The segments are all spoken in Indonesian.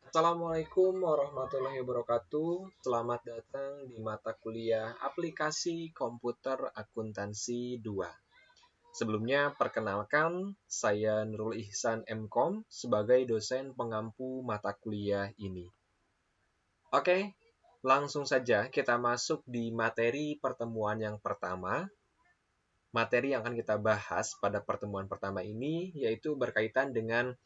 Assalamualaikum warahmatullahi wabarakatuh. Selamat datang di mata kuliah Aplikasi Komputer Akuntansi 2. Sebelumnya, perkenalkan, saya Nurul Ihsan MKom sebagai dosen pengampu mata kuliah ini. Oke, langsung saja kita masuk di materi pertemuan yang pertama. Materi yang akan kita bahas pada pertemuan pertama ini yaitu berkaitan dengan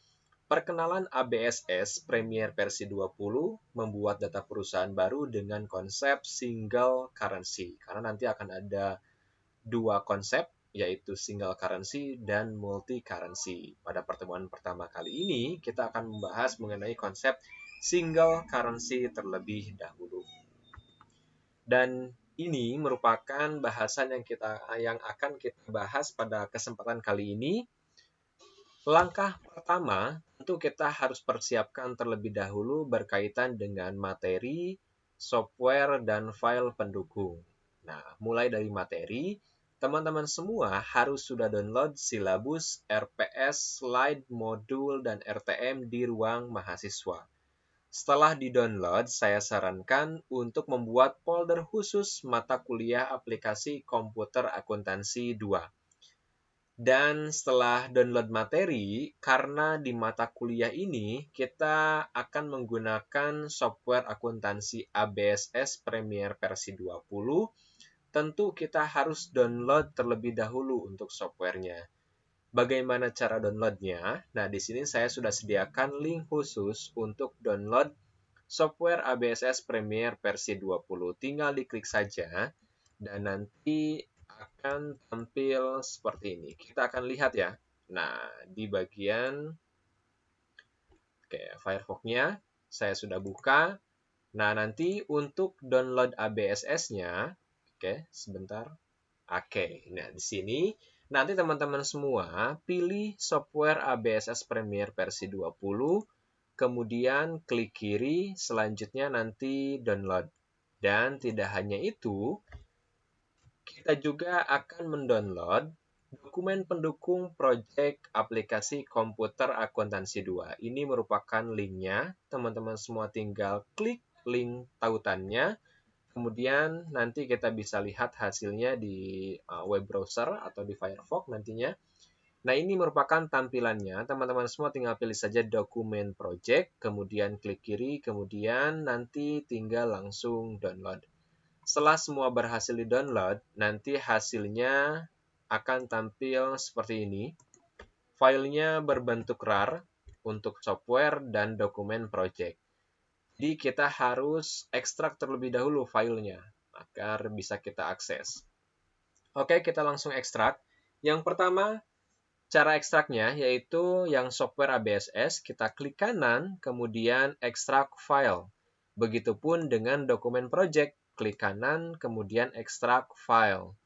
perkenalan ABSS Premier versi 20 membuat data perusahaan baru dengan konsep single currency. Karena nanti akan ada dua konsep, yaitu single currency dan multi currency. Pada pertemuan pertama kali ini, kita akan membahas mengenai konsep single currency terlebih dahulu. Dan ini merupakan bahasan yang akan kita bahas pada kesempatan kali ini. Langkah pertama, tentu kita harus persiapkan terlebih dahulu berkaitan dengan materi, software, dan file pendukung. Nah, mulai dari materi, teman-teman semua harus sudah download silabus, RPS, slide, modul, dan RTM di ruang mahasiswa. Setelah di-download, saya sarankan untuk membuat folder khusus mata kuliah aplikasi komputer akuntansi 2. Dan setelah download materi, karena di mata kuliah ini kita akan menggunakan software akuntansi ABSS Premier versi 20, tentu kita harus download terlebih dahulu untuk softwarenya. Bagaimana cara downloadnya? Nah, di sini saya sudah sediakan link khusus untuk download software ABSS Premier versi 20. Tinggal diklik saja dan nanti akan tampil seperti ini. Kita akan lihat ya. Nah, di bagian Firefox-nya saya sudah buka. Nah, nanti untuk download ABSS-nya, sebentar. Nah di sini nanti teman-teman semua pilih software ABSS Premier versi 20, kemudian klik kiri, selanjutnya nanti download. Dan tidak hanya itu, kita juga akan mendownload dokumen pendukung proyek aplikasi komputer akuntansi 2. Ini merupakan linknya, teman-teman semua tinggal klik link tautannya, kemudian nanti kita bisa lihat hasilnya di web browser atau di Firefox nantinya. Nah, ini merupakan tampilannya. Teman-teman semua tinggal pilih saja dokumen project, kemudian klik kiri, kemudian nanti tinggal langsung download. Setelah semua berhasil di-download, nanti hasilnya akan tampil seperti ini. Filenya berbentuk RAR untuk software dan dokumen project. Jadi kita harus ekstrak terlebih dahulu filenya agar bisa kita akses. Oke, kita langsung ekstrak. Yang pertama, cara ekstraknya yaitu yang software ABSS, kita klik kanan, kemudian ekstrak file. Begitupun dengan dokumen project, klik kanan, kemudian ekstrak file.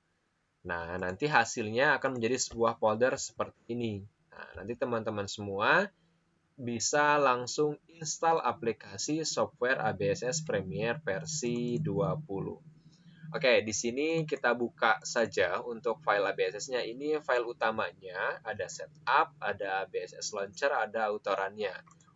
Nah, nanti hasilnya akan menjadi sebuah folder seperti ini. Nah, nanti teman-teman semua bisa langsung install aplikasi software ABSS Premier versi 20. Oke, di sini kita buka saja untuk file ABSS-nya. Ini file utamanya, ada setup, ada ABSS Launcher, ada autorun-nya.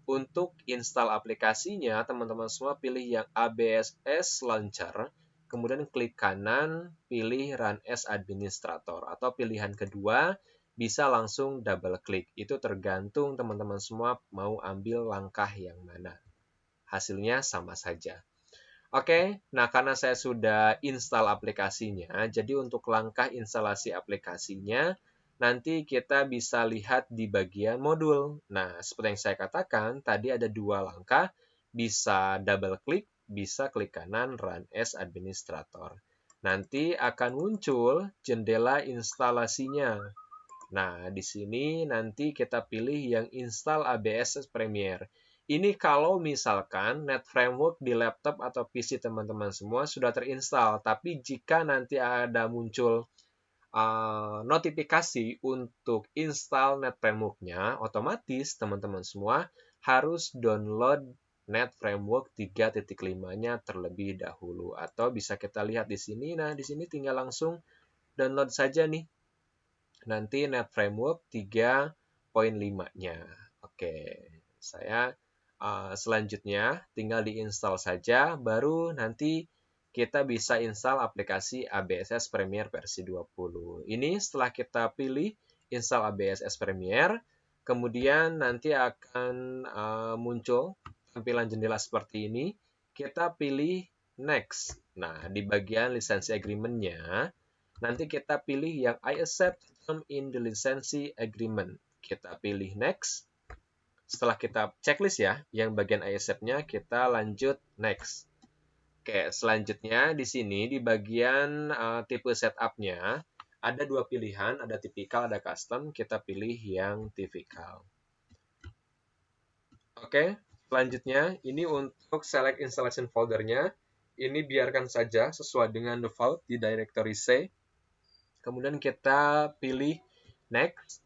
Untuk install aplikasinya, teman-teman semua pilih yang ABSS Launcher, kemudian klik kanan, pilih Run as Administrator, atau pilihan kedua, bisa langsung double klik. Itu tergantung teman-teman semua mau ambil langkah yang mana. Hasilnya sama saja. Oke, nah karena saya sudah install aplikasinya, jadi untuk langkah instalasi aplikasinya, nanti kita bisa lihat di bagian modul. Nah, seperti yang saya katakan, tadi ada dua langkah, bisa double klik, bisa klik kanan Run as Administrator. Nanti akan muncul jendela instalasinya. Nah, di sini nanti kita pilih yang install ABSS Premiere. Ini kalau misalkan Net Framework di laptop atau PC teman-teman semua sudah terinstall. Tapi jika nanti ada muncul notifikasi untuk install Net Framework-nya, otomatis teman-teman semua harus download Net Framework 3.5-nya terlebih dahulu. Atau bisa kita lihat di sini. Nah, di sini tinggal langsung download saja nih. Nanti Net Framework 3.5-nya. Oke, saya selanjutnya tinggal diinstal saja, baru nanti kita bisa install aplikasi ABSS Premiere versi 20. Ini setelah kita pilih install ABSS Premiere, kemudian nanti akan muncul tampilan jendela seperti ini. Kita pilih Next. Nah, di bagian lisensi agreement-nya, nanti kita pilih yang I accept term in the license agreement. Kita pilih Next. Setelah kita checklist ya, yang bagian I accept-nya, kita lanjut Next. Oke, selanjutnya di sini di bagian tipe setup-nya, ada dua pilihan, ada typical, ada custom. Kita pilih yang typical. Oke, selanjutnya ini untuk select installation folder-nya. Ini biarkan saja sesuai dengan default di directory C. Kemudian kita pilih Next.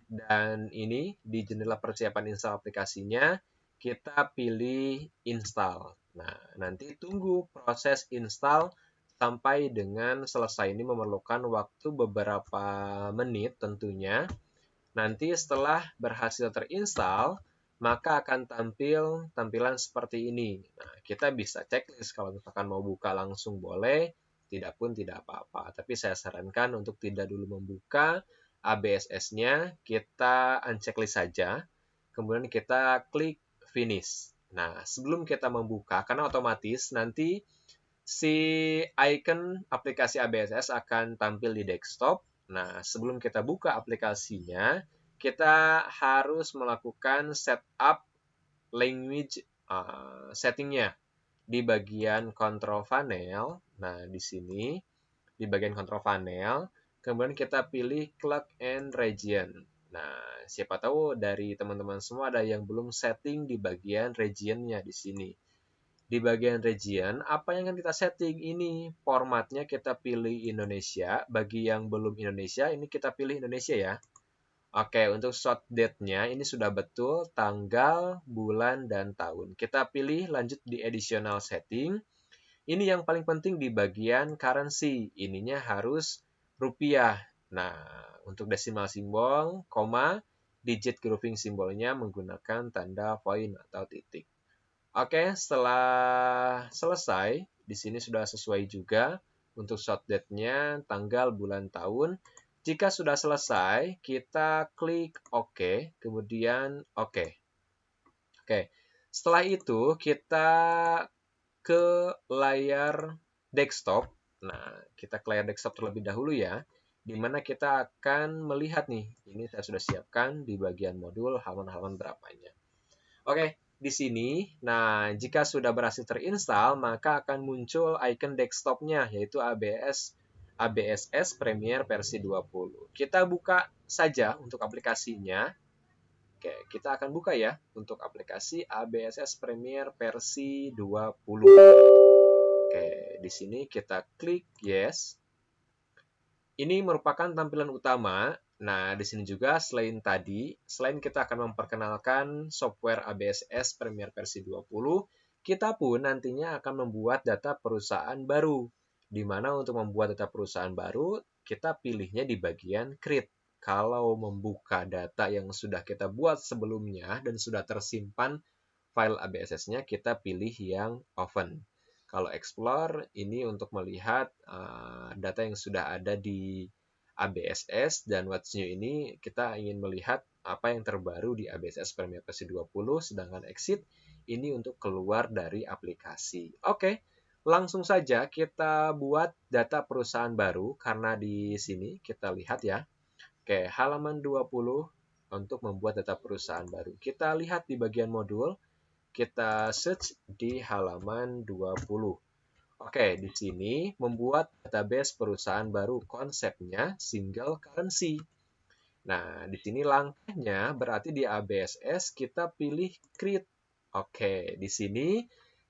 Dan ini di jendela persiapan install aplikasinya, kita pilih install. Nah, nanti tunggu proses install sampai dengan selesai. Ini memerlukan waktu beberapa menit tentunya. Nanti setelah berhasil terinstall, maka akan tampil tampilan seperti ini. Nah, kita bisa checklist kalau misalkan mau buka langsung boleh, tidak pun tidak apa-apa. Tapi saya sarankan untuk tidak dulu membuka ABSS-nya, kita unchecklist saja, kemudian kita klik finish. Nah, sebelum kita membuka, karena otomatis nanti si icon aplikasi ABSS akan tampil di desktop. Nah, sebelum kita buka aplikasinya, kita harus melakukan setup language settingnya di bagian control panel. Nah, di sini di bagian control panel, kemudian kita pilih clock and region. Nah, siapa tahu dari teman-teman semua ada yang belum setting di bagian regionnya di sini. Di bagian region, apa yang akan kita setting ini? Formatnya kita pilih Indonesia. Bagi yang belum Indonesia, ini kita pilih Indonesia ya. Oke, untuk short date-nya ini sudah betul tanggal, bulan, dan tahun. Kita pilih lanjut di additional setting. Ini yang paling penting di bagian currency. Ininya harus rupiah. Nah, untuk decimal simbol, koma, digit grouping simbolnya menggunakan tanda point atau titik. Oke, setelah selesai, di sini sudah sesuai juga untuk short date-nya, tanggal, bulan, tahun. Jika sudah selesai, kita klik OK, kemudian OK. Oke, setelah itu kita ke layar desktop. Nah, kita ke layar desktop terlebih dahulu ya, di mana kita akan melihat nih, ini saya sudah siapkan di bagian modul halaman-halaman berapanya. Oke, di sini, nah jika sudah berhasil terinstall, maka akan muncul icon desktopnya, yaitu ABSS Premiere versi 20. Kita buka saja untuk aplikasinya. Oke, kita akan buka ya untuk aplikasi ABSS Premiere versi 20. Oke, di sini kita klik yes. Ini merupakan tampilan utama. Nah, di sini juga selain kita akan memperkenalkan software ABSS Premiere versi 20, kita pun nantinya akan membuat data perusahaan baru. Di mana untuk membuat data perusahaan baru, kita pilihnya di bagian create. Kalau membuka data yang sudah kita buat sebelumnya dan sudah tersimpan file ABSS-nya, kita pilih yang open. Kalau explore, ini untuk melihat data yang sudah ada di ABSS, dan what's new ini kita ingin melihat apa yang terbaru di ABSS Premiere versi 20, sedangkan exit ini untuk keluar dari aplikasi. Oke, langsung saja kita buat data perusahaan baru, karena di sini kita lihat ya. Oke, halaman 20 untuk membuat data perusahaan baru. Kita lihat di bagian modul, kita search di halaman 20. Oke, di sini membuat database perusahaan baru, konsepnya single currency. Nah, di sini langkahnya berarti di ABSS kita pilih create. Oke, di sini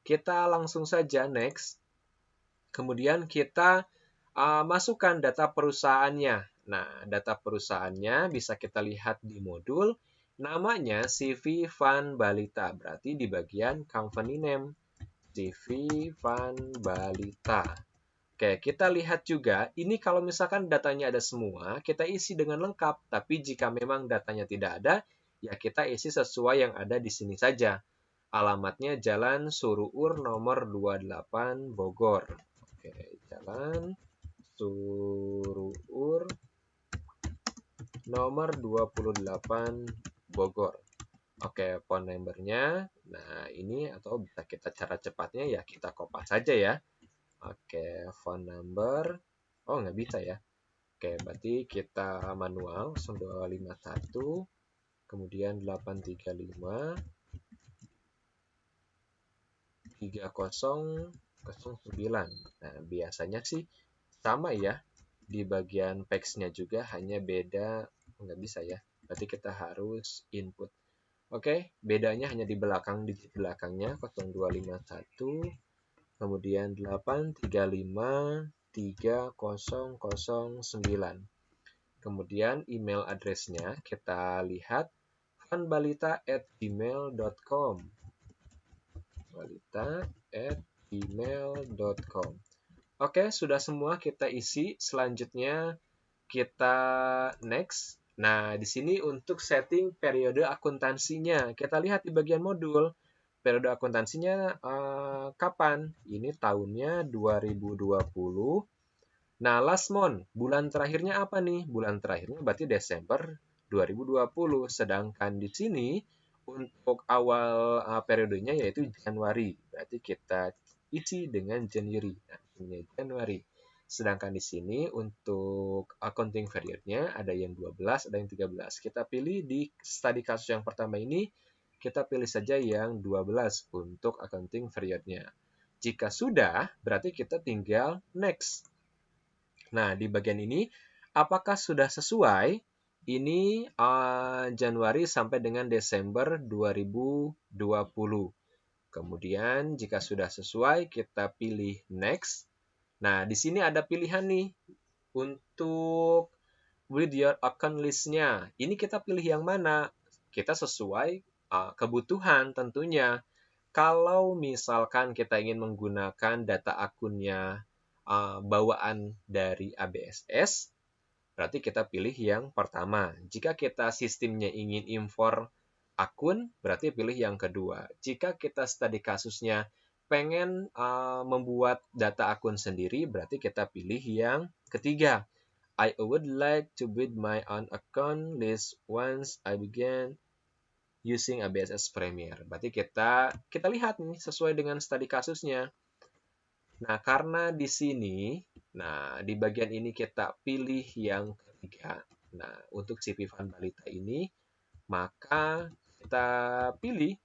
kita langsung saja next. Kemudian kita masukkan data perusahaannya. Nah, data perusahaannya bisa kita lihat di modul. Namanya CV Van Balita. Berarti di bagian company name. CV Van Balita. Oke, kita lihat juga. Ini kalau misalkan datanya ada semua, kita isi dengan lengkap. Tapi jika memang datanya tidak ada, ya kita isi sesuai yang ada di sini saja. Alamatnya Jalan Suruur nomor 28 Bogor. Oke, Jalan Suruur nomor 28 Bogor. Oke, phone number-nya. Nah, ini atau bisa kita cara cepatnya ya kita kopas saja ya. Oke, phone number. Oh, nggak bisa ya. Oke, berarti kita manual 0251 kemudian 835 3009. Nah, biasanya sih sama ya. Di bagian teksnya juga hanya beda nggak bisa ya. Berarti kita harus input. Oke, bedanya hanya di belakang digit belakangnya 0251 kemudian 835 3009. Kemudian email address-nya kita lihat fanbalita@gmail.com. balita@gmail.com. Oke, sudah semua kita isi. Selanjutnya kita next. Nah, di sini untuk setting periode akuntansinya. Kita lihat di bagian modul. Periode akuntansinya kapan? Ini tahunnya 2020. Nah, last month, bulan terakhirnya apa nih? Bulan terakhirnya berarti Desember 2020. Sedangkan di sini untuk awal periodenya yaitu Januari. Berarti kita isi dengan January. Nah, ini Januari. Sedangkan di sini untuk accounting periodnya ada yang 12, ada yang 13. Kita pilih di studi kasus yang pertama ini, kita pilih saja yang 12 untuk accounting periodnya. Jika sudah, berarti kita tinggal next. Nah, di bagian ini, apakah sudah sesuai? Ini Januari sampai dengan Desember 2020. Kemudian, jika sudah sesuai, kita pilih next. Nah, di sini ada pilihan nih untuk with your account list-nya. Ini kita pilih yang mana? Kita sesuai kebutuhan tentunya. Kalau misalkan kita ingin menggunakan data akunnya bawaan dari ABSS, berarti kita pilih yang pertama. Jika kita sistemnya ingin impor akun, berarti pilih yang kedua. Jika kita studi kasusnya pengen membuat data akun sendiri, berarti kita pilih yang ketiga. I would like to build my own account list once I begin using ABSS Premier. Berarti kita lihat nih sesuai dengan studi kasusnya. Nah, karena di sini, di bagian ini kita pilih yang ketiga. Nah, untuk si Pivan Balita ini, maka kita pilih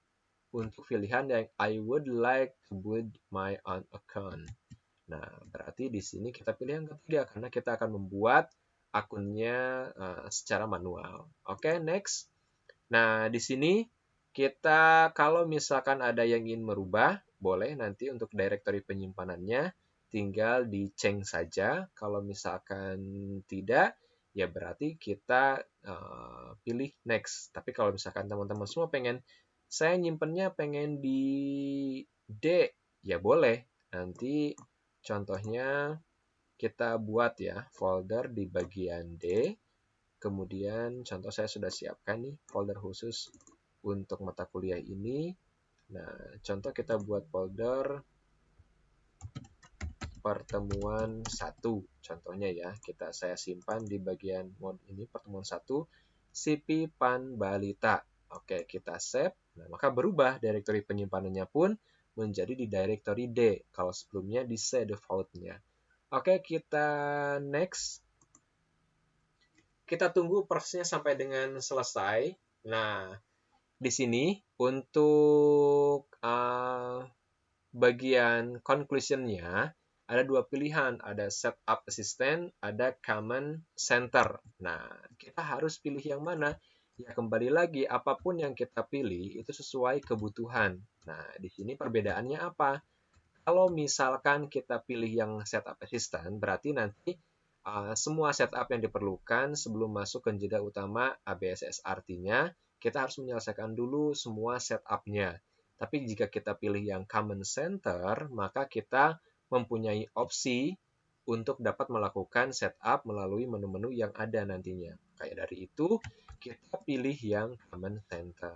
untuk pilihan yang I would like to build my own account. Nah, berarti di sini kita pilih yang ketiga karena kita akan membuat akunnya secara manual. Oke, next. Nah, di sini kita kalau misalkan ada yang ingin merubah, boleh nanti untuk directory penyimpanannya tinggal di-change saja. Kalau misalkan tidak, ya berarti kita pilih next. Tapi kalau misalkan teman-teman semua saya nyimpennya pengen di D, ya boleh. Nanti contohnya kita buat ya folder di bagian D. Kemudian contoh saya sudah siapkan nih folder khusus untuk mata kuliah ini. Nah, contoh kita buat folder pertemuan 1. Contohnya ya, saya simpan di bagian mode ini pertemuan 1 CP Pan Balita. Oke, kita save. Nah, maka berubah directory penyimpanannya pun menjadi di directory D. Kalau sebelumnya di C default-nya. Oke, kita next. Kita tunggu prosesnya sampai dengan selesai. Nah, di sini untuk bagian conclusion-nya ada dua pilihan, ada setup assistant, ada command center. Nah, kita harus pilih yang mana? Ya kembali lagi, apapun yang kita pilih itu sesuai kebutuhan. Nah, di sini perbedaannya apa? Kalau misalkan kita pilih yang setup assistant, berarti nanti semua setup yang diperlukan sebelum masuk ke jeda utama ABSS. Artinya, kita harus menyelesaikan dulu semua setup-nya. Tapi jika kita pilih yang command center, maka kita mempunyai opsi untuk dapat melakukan setup melalui menu-menu yang ada nantinya. Kayak dari itu, kita pilih yang command center.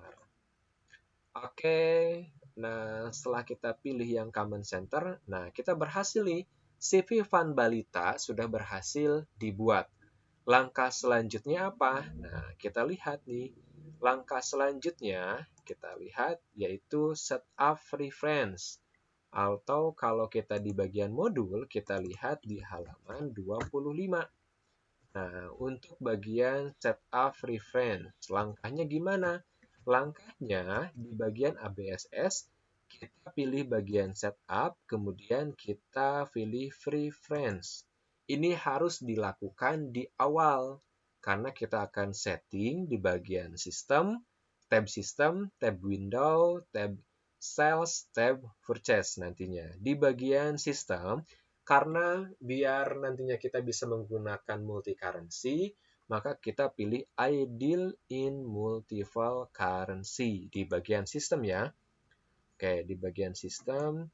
Oke, Nah, setelah kita pilih yang command center, nah kita berhasil nih. CV Van Balita sudah berhasil dibuat. Langkah selanjutnya apa? Nah, kita lihat nih. Langkah selanjutnya kita lihat yaitu setup reference. Atau kalau kita di bagian modul, kita lihat di halaman 25. Nah, untuk bagian setup reference, langkahnya gimana? Langkahnya di bagian ABSS, kita pilih bagian setup, kemudian kita pilih reference. Ini harus dilakukan di awal, karena kita akan setting di bagian sistem, tab window, tab sales, tab purchase nantinya. Di bagian sistem, karena biar nantinya kita bisa menggunakan multi currency, maka kita pilih ideal in multiple currency di bagian sistem ya. Oke, di bagian sistem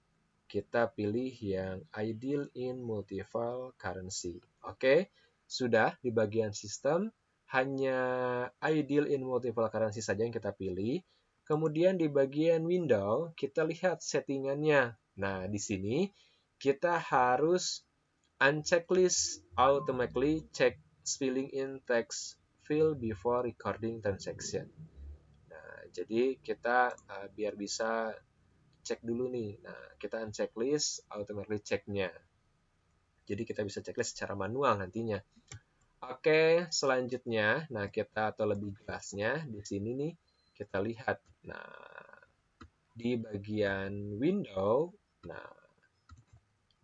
kita pilih yang ideal in multiple currency. Oke, sudah di bagian sistem hanya ideal in multiple currency saja yang kita pilih. Kemudian di bagian window kita lihat settingannya. Nah, di sini kita harus unchecklist automatically check filling in text field before recording transaction. Nah, jadi kita biar bisa cek dulu nih. Nah, kita unchecklist automatically checknya. Jadi kita bisa checklist secara manual nantinya. Oke, selanjutnya, nah kita atau lebih jelasnya di sini nih kita lihat. Nah, di bagian window, nah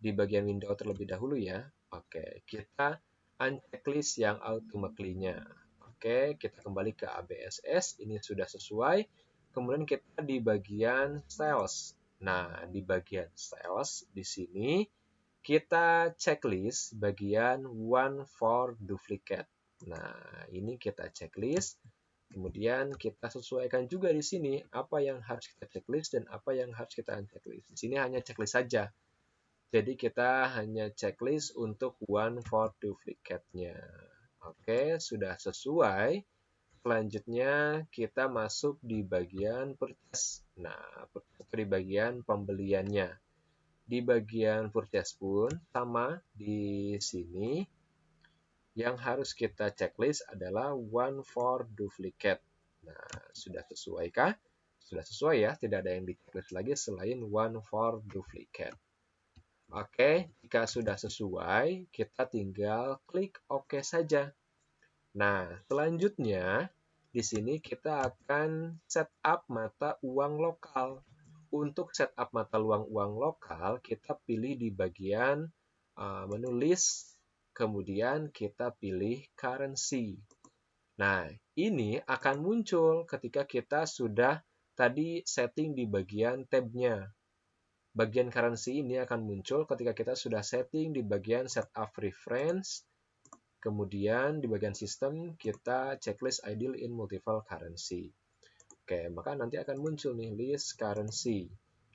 di bagian window terlebih dahulu ya. Oke, kita unchecklist yang automatically-nya. Oke, kita kembali ke ABSS, ini sudah sesuai. Kemudian kita di bagian sales. Nah, di bagian sales di sini kita checklist bagian one for duplicate. Nah, ini kita checklist. Kemudian kita sesuaikan juga di sini apa yang harus kita checklist dan apa yang harus kita unchecklist. Di sini hanya checklist saja. Jadi kita hanya checklist untuk one for duplicate-nya. Oke, sudah sesuai. Selanjutnya kita masuk di bagian purchase. Nah, di bagian pembeliannya. Di bagian purchase pun sama di sini. Yang harus kita checklist adalah one for duplicate. Nah, sudah sesuaikah? Sudah sesuai ya, tidak ada yang di checklist lagi selain one for duplicate. Oke, jika sudah sesuai, kita tinggal klik OK saja. Nah, selanjutnya di sini kita akan setup mata uang lokal. Untuk setup mata uang lokal, kita pilih di bagian menu list, kemudian kita pilih currency. Nah, ini akan muncul ketika kita sudah tadi setting di bagian tab-nya. Bagian currency ini akan muncul ketika kita sudah setting di bagian setup reference. Kemudian di bagian sistem kita checklist ideal in multiple currency. Oke, maka nanti akan muncul nih list currency.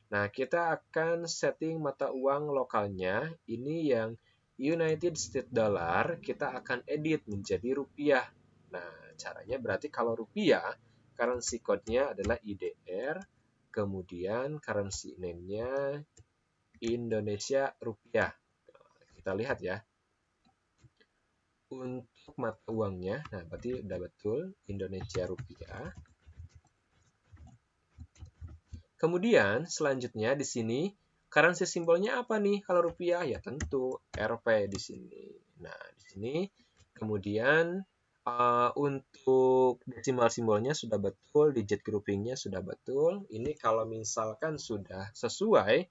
Nah, kita akan setting mata uang lokalnya. Ini yang United States Dollar, kita akan edit menjadi rupiah. Nah, caranya berarti kalau rupiah, currency code-nya adalah IDR, kemudian currency name-nya Indonesia rupiah. Kita lihat ya. Untuk mata uangnya, nah berarti udah betul Indonesia rupiah. Kemudian selanjutnya di sini currency simbolnya apa nih kalau rupiah? Ya tentu Rp di sini. Nah, di sini kemudian untuk desimal simbolnya sudah betul, digit groupingnya sudah betul. Ini kalau misalkan sudah sesuai,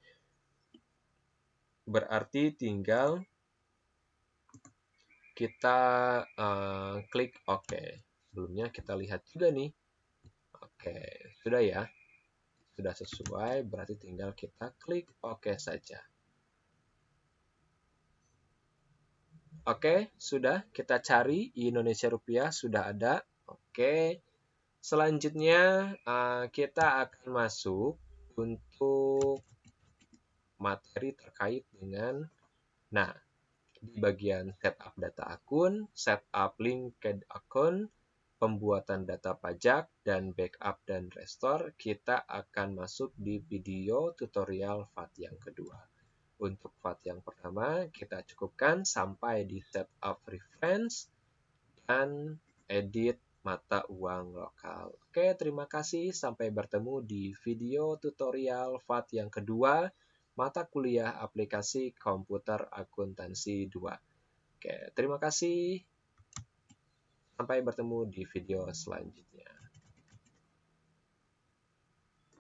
berarti tinggal kita klik OK. Sebelumnya kita lihat juga nih. Oke, sudah ya. Sudah sesuai, berarti tinggal kita klik OK saja. Oke, sudah. Kita cari Indonesia rupiah, sudah ada. Oke. Selanjutnya, kita akan masuk untuk materi terkait dengan, nah, di bagian setup data akun, setup linked akun, pembuatan data pajak dan backup dan restore, kita akan masuk di video tutorial VAT yang kedua. Untuk VAT yang pertama, kita cukupkan sampai di setup reference dan edit mata uang lokal. Oke, terima kasih. Sampai bertemu di video tutorial VAT yang kedua, mata kuliah aplikasi komputer akuntansi 2. Oke, terima kasih. Sampai bertemu di video selanjutnya.